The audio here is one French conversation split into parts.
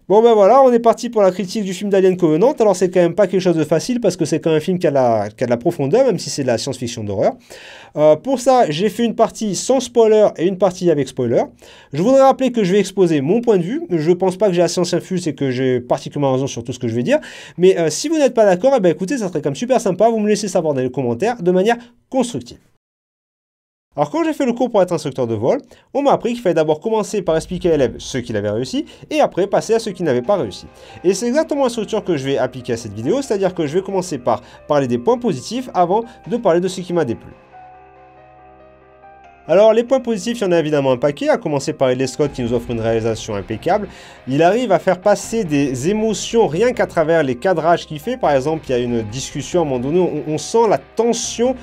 Bon ben voilà, on est parti pour la critique du film d'Alien Covenant. Alors c'est quand même pas quelque chose de facile parce que c'est quand même un film qui a de la profondeur, même si c'est de la science-fiction d'horreur. Pour ça, j'ai fait une partie sans spoiler et une partie avec spoiler. Je voudrais rappeler que je vais exposer mon point de vue. Je pense pas que j'ai la science infuse et que j'ai particulièrement raison sur tout ce que je vais dire. Mais si vous n'êtes pas d'accord, eh ben écoutez, ça serait quand même super sympa. Vous me laissez savoir dans les commentaires de manière constructive. Alors quand j'ai fait le cours pour être instructeur de vol, on m'a appris qu'il fallait d'abord commencer par expliquer à l'élève ce qu'il avait réussi et après passer à ceux qui n'avaient pas réussi. Et c'est exactement la structure que je vais appliquer à cette vidéo, c'est-à-dire que je vais commencer par parler des points positifs avant de parler de ce qui m'a déplu. Alors les points positifs, il y en a évidemment un paquet, à commencer par Ridley Scott qui nous offre une réalisation impeccable. Il arrive à faire passer des émotions rien qu'à travers les cadrages qu'il fait. Par exemple, il y a une discussion à un moment donné, on sent la tension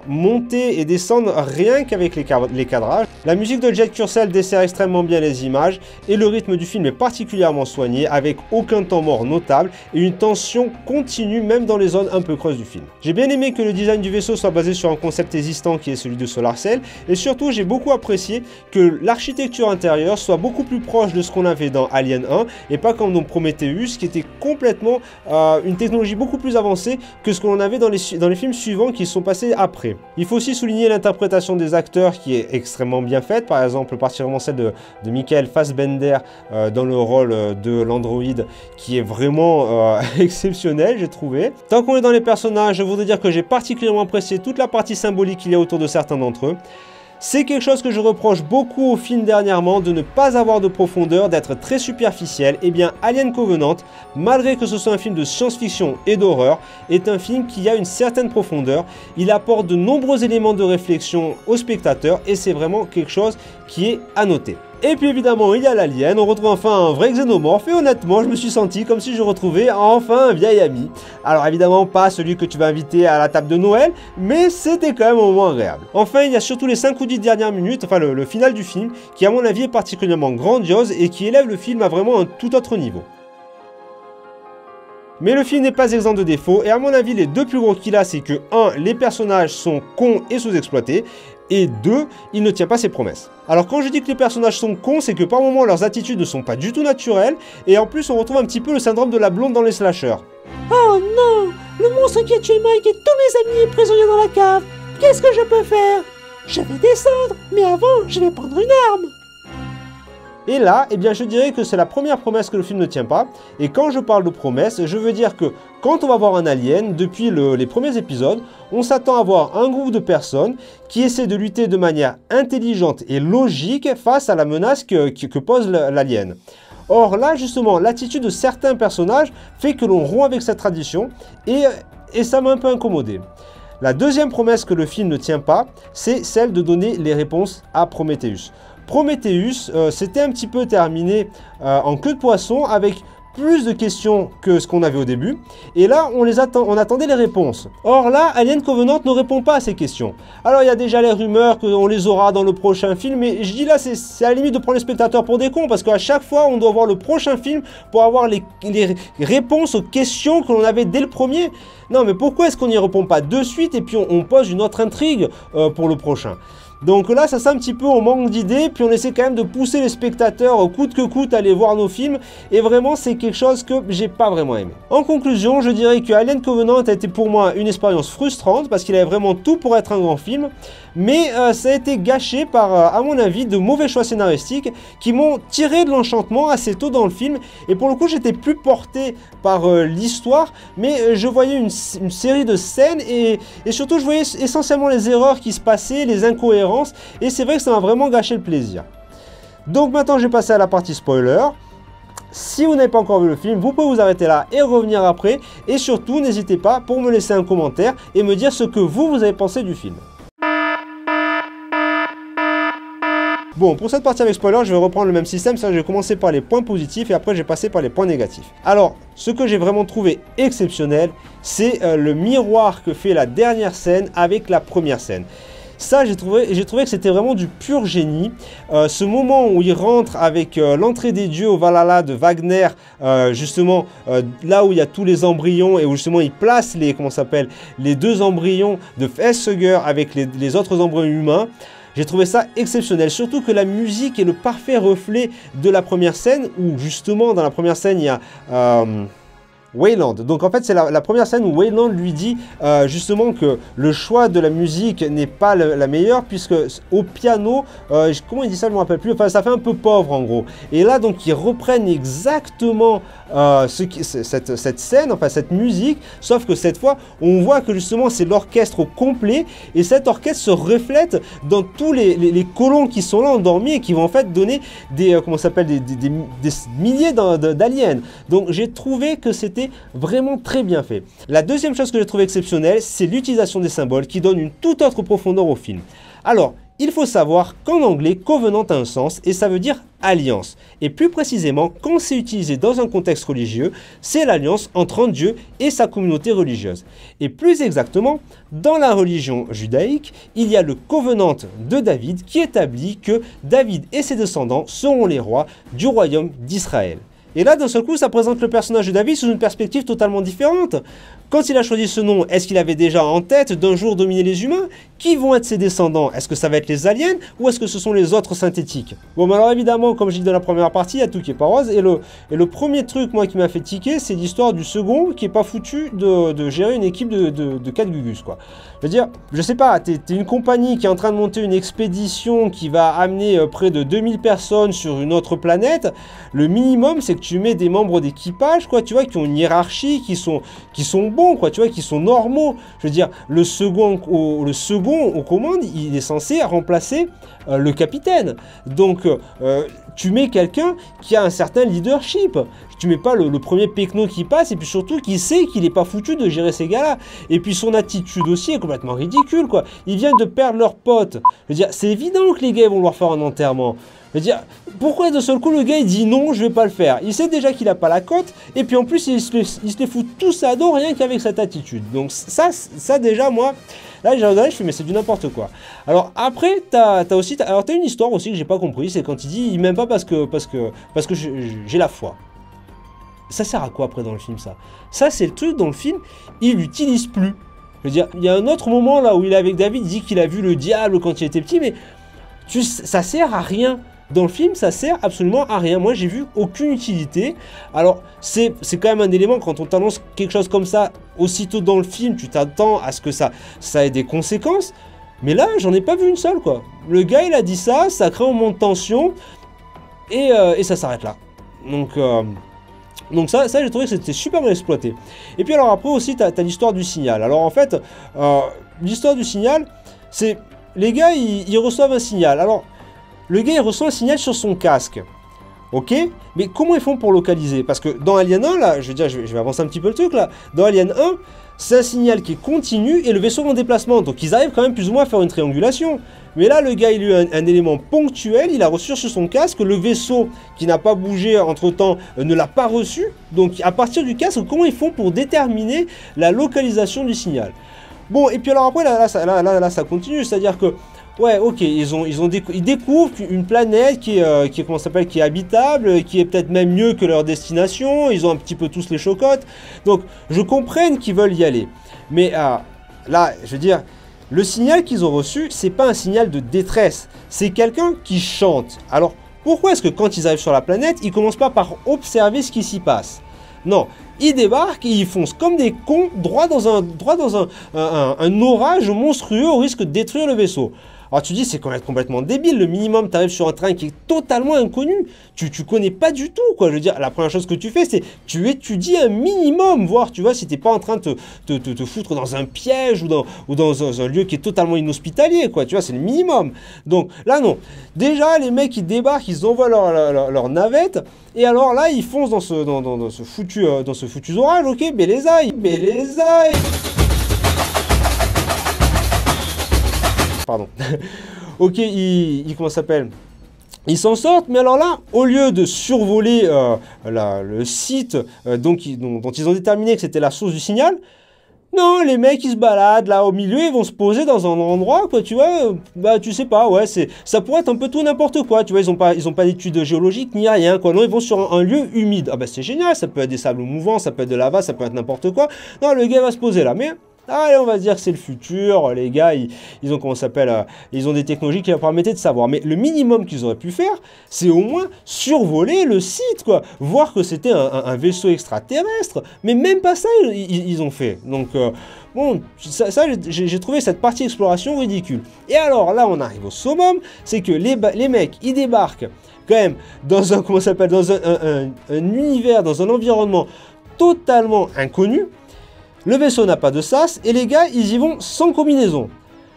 monter et descendre rien qu'avec les cadrages. La musique de Jed Kursel dessert extrêmement bien les images et le rythme du film est particulièrement soigné avec aucun temps mort notable et une tension continue même dans les zones un peu creuses du film. J'ai bien aimé que le design du vaisseau soit basé sur un concept existant qui est celui de Solar Cell et surtout j'ai beaucoup apprécié que l'architecture intérieure soit beaucoup plus proche de ce qu'on avait dans Alien 1 et pas comme dans Prometheus qui était complètement une technologie beaucoup plus avancée que ce que l'on avait dans les films suivants qui sont passés après. Il faut aussi souligner l'interprétation des acteurs qui est extrêmement bien faite, par exemple particulièrement celle de Michael Fassbender dans le rôle de l'androïde qui est vraiment exceptionnel, j'ai trouvé. Tant qu'on est dans les personnages, je voudrais dire que j'ai particulièrement apprécié toute la partie symbolique qu'il y a autour de certains d'entre eux. C'est quelque chose que je reproche beaucoup au film dernièrement, de ne pas avoir de profondeur, d'être très superficiel. Et bien Alien Covenant, malgré que ce soit un film de science-fiction et d'horreur, est un film qui a une certaine profondeur. Il apporte de nombreux éléments de réflexion au spectateur et c'est vraiment quelque chose qui est à noter. Et puis évidemment il y a l'alien, on retrouve enfin un vrai xénomorphe et honnêtement je me suis senti comme si je retrouvais enfin un vieil ami. Alors évidemment pas celui que tu vas inviter à la table de Noël, mais c'était quand même un moment agréable. Enfin il y a surtout les 5 ou 10 dernières minutes, enfin le final du film, qui à mon avis est particulièrement grandiose et qui élève le film à vraiment un tout autre niveau. Mais le film n'est pas exempt de défauts et à mon avis les deux plus gros qu'il a c'est que 1. Les personnages sont cons et sous-exploités et 2. Il ne tient pas ses promesses. Alors quand je dis que les personnages sont cons, c'est que par moments leurs attitudes ne sont pas du tout naturelles et en plus on retrouve un petit peu le syndrome de la blonde dans les slashers. Oh non! Le monstre qui a tué Mike et tous mes amis est prisonnier dans la cave. Qu'est-ce que je peux faire? Je vais descendre, mais avant je vais prendre une arme. Et là, eh bien, je dirais que c'est la première promesse que le film ne tient pas. Et quand je parle de promesse, je veux dire que quand on va voir un alien, depuis les premiers épisodes, on s'attend à voir un groupe de personnes qui essaient de lutter de manière intelligente et logique face à la menace que pose l'alien. Or là, justement, l'attitude de certains personnages fait que l'on rompt avec cette tradition et ça m'a un peu incommodé. La deuxième promesse que le film ne tient pas, c'est celle de donner les réponses à Prometheus. Prometheus, c'était un petit peu terminé en queue de poisson avec plus de questions que ce qu'on avait au début. Et là, on attendait les réponses. Or là, Alien Covenant ne répond pas à ces questions. Alors il y a déjà les rumeurs qu'on les aura dans le prochain film, mais je dis là, c'est à la limite de prendre les spectateurs pour des cons, parce qu'à chaque fois, on doit voir le prochain film pour avoir les réponses aux questions que l'on avait dès le premier. Non, mais pourquoi est-ce qu'on n'y répond pas de suite et puis on pose une autre intrigue pour le prochain? Donc là, ça c'est un petit peu, on manque d'idées, puis on essaie quand même de pousser les spectateurs coûte que coûte à aller voir nos films, et vraiment c'est quelque chose que j'ai pas vraiment aimé. En conclusion, je dirais que Alien Covenant a été pour moi une expérience frustrante, parce qu'il avait vraiment tout pour être un grand film, mais ça a été gâché par, à mon avis, de mauvais choix scénaristiques qui m'ont tiré de l'enchantement assez tôt dans le film, et pour le coup j'étais plus porté par l'histoire, mais je voyais une série de scènes, et surtout je voyais essentiellement les erreurs qui se passaient, les incohérences, et c'est vrai que ça m'a vraiment gâché le plaisir. Donc maintenant je vais passer à la partie spoiler. Si vous n'avez pas encore vu le film, vous pouvez vous arrêter là et revenir après, et surtout n'hésitez pas pour me laisser un commentaire et me dire ce que vous avez pensé du film. Bon, pour cette partie avec spoiler, je vais reprendre le même système, c'est-à-dire je vais commencer par les points positifs et après je vais passer par les points négatifs. Alors, ce que j'ai vraiment trouvé exceptionnel, c'est le miroir que fait la dernière scène avec la première scène. Ça, j'ai trouvé que c'était vraiment du pur génie. Ce moment où il rentre avec l'entrée des dieux au Valhalla de Wagner, justement là où il y a tous les embryons et où justement il place les deux embryons de Facehugger avec les autres embryons humains. J'ai trouvé ça exceptionnel, surtout que la musique est le parfait reflet de la première scène, où justement dans la première scène il y a Wayland. Donc en fait c'est la première scène où Wayland lui dit justement que le choix de la musique n'est pas la meilleure, puisque au piano, comment il dit ça, je ne me rappelle plus, enfin ça fait un peu pauvre en gros. Et là donc ils reprennent exactement cette scène, enfin cette musique, sauf que cette fois on voit que justement c'est l'orchestre au complet, et cet orchestre se reflète dans tous les colons qui sont là endormis et qui vont en fait donner des, comment ça s'appelle, des milliers d'aliens. Donc j'ai trouvé que c'était vraiment très bien fait. La deuxième chose que j'ai trouvé exceptionnelle, c'est l'utilisation des symboles qui donne une toute autre profondeur au film. Alors, il faut savoir qu'en anglais, covenant a un sens et ça veut dire alliance. Et plus précisément, quand c'est utilisé dans un contexte religieux, c'est l'alliance entre un Dieu et sa communauté religieuse. Et plus exactement, dans la religion judaïque, il y a le covenant de David qui établit que David et ses descendants seront les rois du royaume d'Israël. Et là, d'un seul coup, ça présente le personnage de David sous une perspective totalement différente. Quand il a choisi ce nom, est-ce qu'il avait déjà en tête d'un jour dominer les humains? Qui vont être ses descendants? Est-ce que ça va être les aliens ou est-ce que ce sont les autres synthétiques? Bon, mais alors évidemment, comme je dis dans la première partie, il y a tout qui est pas rose. Et le premier truc, moi, qui m'a fait tiquer, c'est l'histoire du second qui est pas foutu de gérer une équipe de 4 gugus, quoi. Je veux dire, je sais pas, t'es une compagnie qui est en train de monter une expédition qui va amener près de 2000 personnes sur une autre planète. Le minimum, c'est que tu mets des membres d'équipage, quoi, tu vois, qui ont une hiérarchie, qui sont bons, quoi, tu vois, qui sont normaux. Je veux dire, le second aux commandes, il est censé remplacer le capitaine. Donc, tu mets quelqu'un qui a un certain leadership. Tu mets pas le premier pecno qui passe, et puis surtout qui sait qu'il n'est pas foutu de gérer ces gars-là. Et puis son attitude aussi est complètement ridicule, quoi. Ils viennent de perdre leur pote. Je veux dire, c'est évident que les gars vont leur faire un enterrement. Je veux dire, pourquoi de seul coup le gars il dit non, je vais pas le faire? Il sait déjà qu'il a pas la cote, et puis en plus il se les fout tous à dos rien qu'avec cette attitude. Donc ça déjà, moi, là j'ai regardé, je fais mais c'est du n'importe quoi. Alors après, t'as une histoire aussi que j'ai pas compris, c'est quand il dit il m'aime pas parce que j'ai la foi. Ça sert à quoi après dans le film ça? Ça c'est le truc dans le film, il l'utilise plus. Je veux dire, il y a un autre moment là où il est avec David, il dit qu'il a vu le diable quand il était petit, mais ça sert à rien. Dans le film, ça sert absolument à rien. Moi, j'ai vu aucune utilité. Alors, c'est quand même un élément, quand on t'annonce quelque chose comme ça, aussitôt dans le film, tu t'attends à ce que ça ait des conséquences. Mais là, j'en ai pas vu une seule, quoi. Le gars, il a dit ça crée un moment de tension, et ça s'arrête là. Donc ça j'ai trouvé que c'était super bien exploité. Et puis alors après aussi, t'as l'histoire du signal. Alors en fait, l'histoire du signal, c'est... Les gars, ils reçoivent un signal. Alors, le gars, il reçoit un signal sur son casque. Ok? Mais comment ils font pour localiser? Parce que dans Alien 1, là, je veux dire, je vais avancer un petit peu le truc, là. Dans Alien 1, c'est un signal qui est continu et le vaisseau est en déplacement. Donc, ils arrivent quand même plus ou moins à faire une triangulation. Mais là, le gars, il a eu un élément ponctuel. Il a reçu sur son casque. Le vaisseau, qui n'a pas bougé entre-temps, ne l'a pas reçu. Donc, à partir du casque, comment ils font pour déterminer la localisation du signal? Bon, et puis alors après, là ça continue, c'est-à-dire que, ouais, ok, ils découvrent une planète qui est habitable, qui est peut-être même mieux que leur destination, ils ont un petit peu tous les chocottes, donc je comprends qu'ils veulent y aller. Mais là, je veux dire, le signal qu'ils ont reçu, c'est pas un signal de détresse, c'est quelqu'un qui chante. Alors, pourquoi est-ce que quand ils arrivent sur la planète, ils commencent pas par observer ce qui s'y passe? Non, ils débarquent et ils foncent comme des cons droit dans un orage monstrueux au risque de détruire le vaisseau. Alors tu dis, c'est complètement débile, le minimum, tu arrives sur un train qui est totalement inconnu, tu connais pas du tout, quoi. Je veux dire, la première chose que tu fais, c'est tu étudies un minimum, voir, tu vois, si t'es pas en train de te foutre dans un piège ou dans un lieu qui est totalement inhospitalier, quoi, tu vois, c'est le minimum. Donc là, non. Déjà, les mecs, ils débarquent, ils envoient leur navette, et alors là, ils foncent dans ce foutu orage, ok, bélézaï. Pardon. Ok, comment ça s'appelle? Ils s'en sortent, mais alors là, au lieu de survoler le site dont ils ont déterminé que c'était la source du signal, non, les mecs ils se baladent là au milieu, ils vont se poser dans un endroit, quoi, tu vois, bah tu sais pas, ouais, ça pourrait être un peu tout n'importe quoi, tu vois, ils ont pas d'études géologiques ni rien, quoi, non, ils vont sur un lieu humide, ah bah c'est génial, ça peut être des sables mouvants, ça peut être de lava, ça peut être n'importe quoi, non, le gars va se poser là, mais Allez, on va dire que c'est le futur, les gars, ils ont, comment ça s'appelle, ils ont des technologies qui leur permettaient de savoir. Mais le minimum qu'ils auraient pu faire, c'est au moins survoler le site, quoi. Voir que c'était un vaisseau extraterrestre. Mais même pas ça, ils ont fait. Donc, bon, ça j'ai trouvé cette partie exploration ridicule. Et alors, là, on arrive au summum, c'est que les mecs, ils débarquent quand même dans un, comment ça s'appelle, dans un univers, dans un environnement totalement inconnu. Le vaisseau n'a pas de sas et les gars, ils y vont sans combinaison.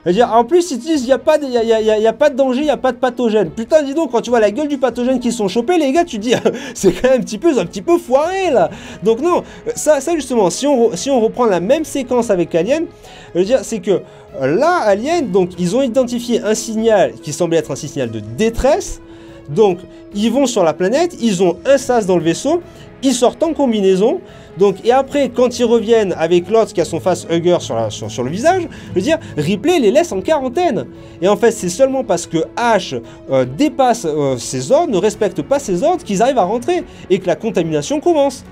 C'est-à-dire, en plus, ils disent, il n'y a pas de danger, il n'y a pas de pathogène. Putain, dis donc, quand tu vois la gueule du pathogène qui sont chopés, les gars, tu te dis, c'est quand même un petit peu foiré, là. Donc non, ça justement, si on reprend la même séquence avec Alien, je veux dire, c'est que là, Alien, donc, ils ont identifié un signal qui semblait être un signal de détresse. Donc, ils vont sur la planète, ils ont un sas dans le vaisseau, ils sortent en combinaison. Donc, et après, quand ils reviennent avec l'autre qui a son face hugger sur le visage, je veux dire, Ripley les laisse en quarantaine. Et en fait, c'est seulement parce que H dépasse ses ordres, ne respecte pas ses ordres, qu'ils arrivent à rentrer et que la contamination commence.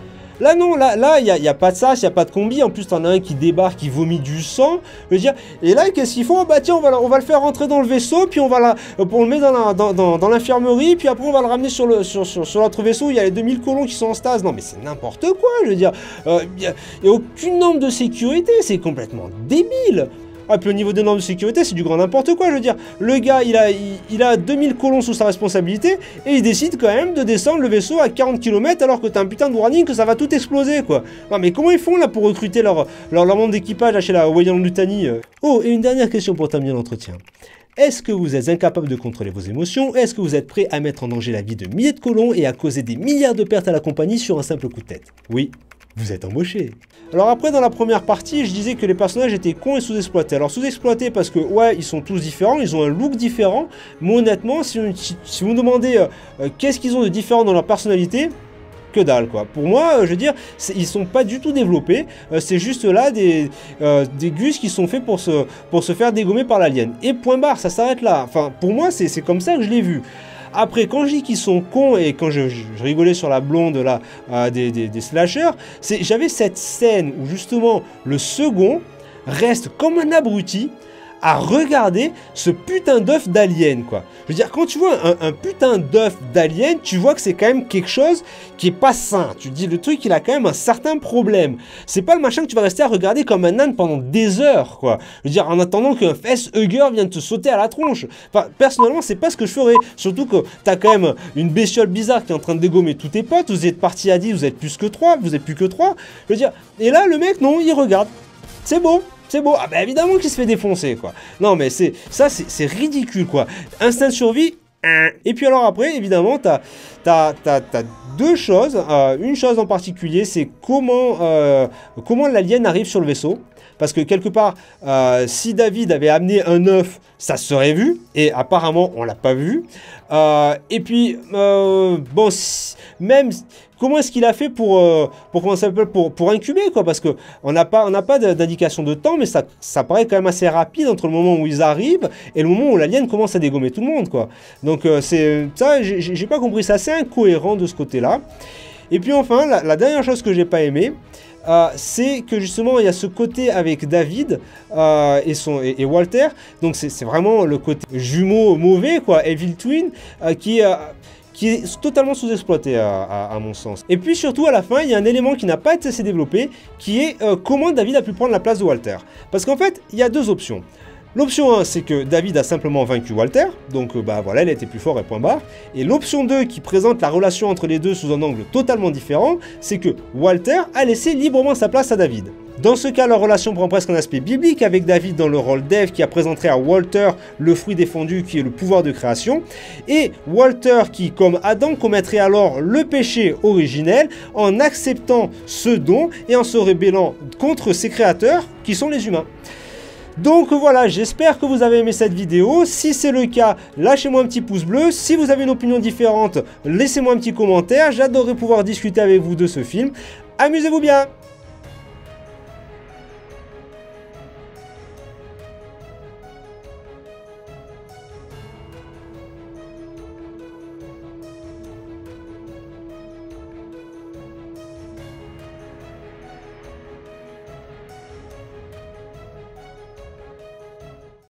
Là non, là il n'y a pas de sas, il n'y a pas de combi, en plus t'en as un qui débarque, qui vomit du sang, je veux dire, et là qu'est-ce qu'ils font? Bah tiens, on va le faire rentrer dans le vaisseau, puis on le met dans l'infirmerie, puis après on va le ramener sur l'autre vaisseau, il y a les 2000 colons qui sont en stase. Non mais c'est n'importe quoi, je veux dire, il n'y a aucune norme de sécurité, c'est complètement débile. Ah, puis au niveau des normes de sécurité, c'est du grand n'importe quoi, je veux dire. Le gars, il a 2000 colons sous sa responsabilité, et il décide quand même de descendre le vaisseau à 40 km alors que t'as un putain de warning que ça va tout exploser, quoi. Non mais comment ils font là pour recruter leur membre d'équipage là chez la Weyland-Yutani? Oh, et une dernière question pour terminer l'entretien. Est-ce que vous êtes incapable de contrôler vos émotions? Est-ce que vous êtes prêt à mettre en danger la vie de milliers de colons et à causer des milliards de pertes à la compagnie sur un simple coup de tête? Oui. Vous êtes embauché. Alors après, dans la première partie, je disais que les personnages étaient cons et sous-exploités. Alors sous-exploités parce que, ouais, ils sont tous différents, ils ont un look différent, mais honnêtement, si vous me demandez qu'est-ce qu'ils ont de différent dans leur personnalité, que dalle, quoi. Pour moi, je veux dire, ils sont pas du tout développés, c'est juste là des gus qui sont faits pour se faire dégommer par l'alien. Et point barre, ça s'arrête là. Enfin, pour moi, c'est comme ça que je l'ai vu. Après, quand je dis qu'ils sont cons et quand je rigolais sur la blonde là, des slashers, j'avais cette scène où justement le second reste comme un abruti à regarder ce putain d'œuf d'alien, quoi. Je veux dire, quand tu vois un putain d'œuf d'alien, tu vois que c'est quand même quelque chose qui est pas sain. Tu te dis, le truc, il a quand même un certain problème. C'est pas le machin que tu vas rester à regarder comme un âne pendant des heures, quoi. Je veux dire, en attendant qu'un face-hugger vienne te sauter à la tronche. Enfin, personnellement, c'est pas ce que je ferais. Surtout que t'as quand même une bestiole bizarre qui est en train de dégommer tous tes potes. Vous êtes partis à 10, vous êtes plus que 3, vous êtes plus que 3. Je veux dire, et là, le mec, non, il regarde. C'est beau. C'est beau, ah bah évidemment qu'il se fait défoncer, quoi. Non mais c'est ridicule, quoi. Instinct de survie, et puis alors après, évidemment, t'as deux choses. Une chose en particulier, c'est comment l'alien arrive sur le vaisseau. Parce que quelque part, si David avait amené un œuf, ça se serait vu. Et apparemment, on l'a pas vu. Et puis, bon, même... Comment est-ce qu'il a fait pour incuber, quoi? Parce que on n'a pas d'indication de temps, mais ça paraît quand même assez rapide entre le moment où ils arrivent et le moment où l'alien commence à dégommer tout le monde, quoi. Donc c'est ça, j'ai pas compris, c'est assez incohérent de ce côté-là. Et puis enfin, la dernière chose que j'ai pas aimé, c'est que justement il y a ce côté avec David et Walter. Donc c'est vraiment le côté jumeau mauvais, quoi, Evil Twin, qui est totalement sous-exploité à mon sens. Et puis surtout à la fin, il y a un élément qui n'a pas été assez développé, qui est comment David a pu prendre la place de Walter. Parce qu'en fait, il y a deux options. L'option 1, c'est que David a simplement vaincu Walter, donc bah voilà, il a été plus fort et point barre. Et l'option 2, qui présente la relation entre les deux sous un angle totalement différent, c'est que Walter a laissé librement sa place à David. Dans ce cas, leur relation prend presque un aspect biblique, avec David dans le rôle d'Ève qui présenterait à Walter le fruit défendu qui est le pouvoir de création, et Walter qui, comme Adam, commettrait alors le péché originel en acceptant ce don et en se rébellant contre ses créateurs qui sont les humains. Donc voilà, j'espère que vous avez aimé cette vidéo. Si c'est le cas, lâchez-moi un petit pouce bleu. Si vous avez une opinion différente, laissez-moi un petit commentaire. J'adorerais pouvoir discuter avec vous de ce film. Amusez-vous bien!